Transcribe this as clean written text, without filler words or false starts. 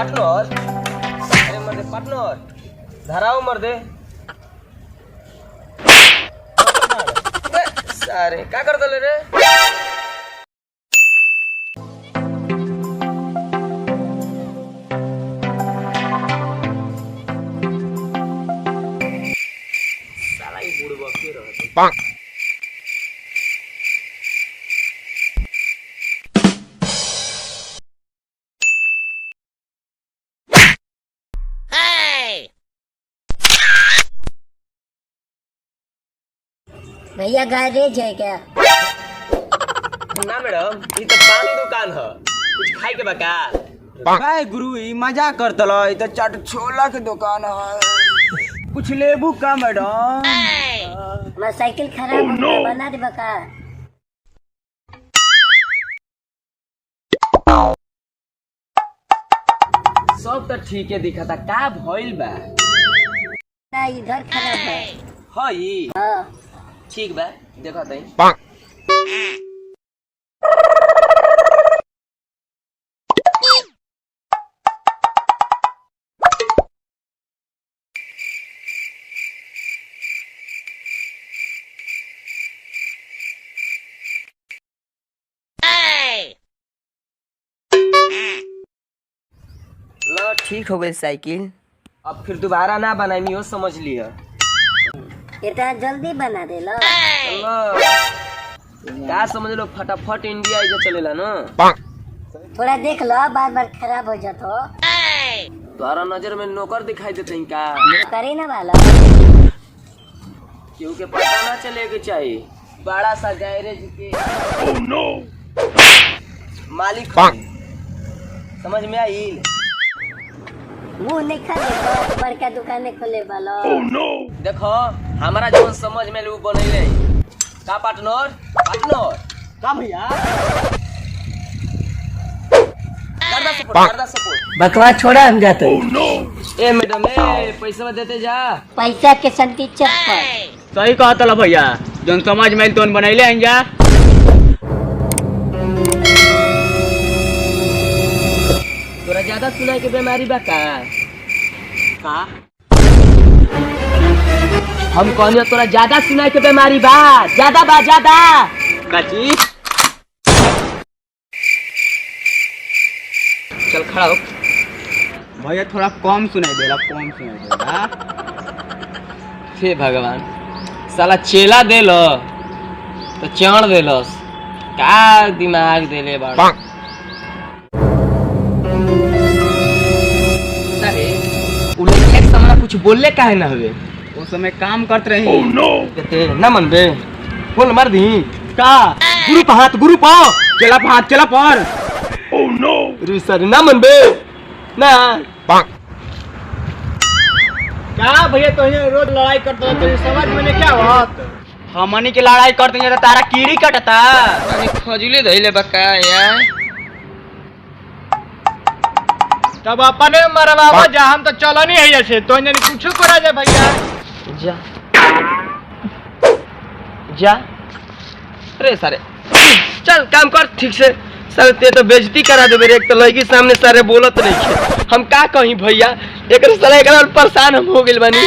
Partner अरे मर्दे partner धराओ मर्दे सारे क्या करता ले रे साला ही बुढ़वा के रहते भैया गैरेज है क्या? ना मैडम ये तो पान दुकान है कुछ खाई के बका भाई गुरु ई मजाक करतल ई तो चाट छोला के दुकान है कुछ लेबू का मैडम मैं साइकिल खराब हो गया, बना दे बका। सब तो ठीक है दिखा था का भइल बा ना इधर खराब है। हई हाँ ठीक बा देखा तई लो ठीक हो गई साइकिल अब फिर दोबारा ना बनानी हो समझ लिया इतना जल्दी बना दे लो। क्या समझ लो फटाफट इंडिया इधर चलेला ना थोड़ा देख लो बार बार खराब हो जाता हो। तुम्हारा नजर में नौकर दिखाई देते हैं क्या करे ना वाला क्योंकि पता ना चले के चाहिए बड़ा सा गैरेज के मालिक समझ में आई मुँह नहीं खोले तो बड़का दुकान खोले वाला। देखो हमारा जो समझ में लू बनेले का पार्टनर पार्टनर का भैया कर सपोर्ट बकवास छोड़ा हम जाते ए मैडम ए पैसा देते जा पैसा के संति चप्पल सही कहा तला भैया जोन समझ में तोन बनैले हैं जा तोरा ज्यादा सुनाई के बीमारी बा का हम कहनी तोरा ज्यादा सुनाई के बीमारी बा ज्यादा काची चल खड़ा हो भैया थोड़ा कम सुनाई देला हे भगवान साला चेला देलो तो चढ़ देलस का दिमाग देले बाड़ा अरे उ लड़किया के सामने कुछ बोलले काहे ना हवे उस समय काम करते रही कहते ना मन बे बोल मार दी का गुरु पाओ चला पर रे सर ना मन बे ना क्या भैया तो रोज लड़ाई करते हो तो समझ में नहीं क्या बात हमनी के लड़ाई करते हैं तो तारा कीड़ी कटता अरे खजुले धइले बका यार तब अपने मरवावा जा हम तो चलनी है जैसे तो इन्हें कुछ करा जाए भैया जा जा अरे सारे चल काम कर ठीक से सर ते तो बेइज्जती करा दे मेरे एक तो लड़की सामने सारे बोलत नहीं है हम का कहीं भैया एक साला एक परेशान हम हो गेल बानी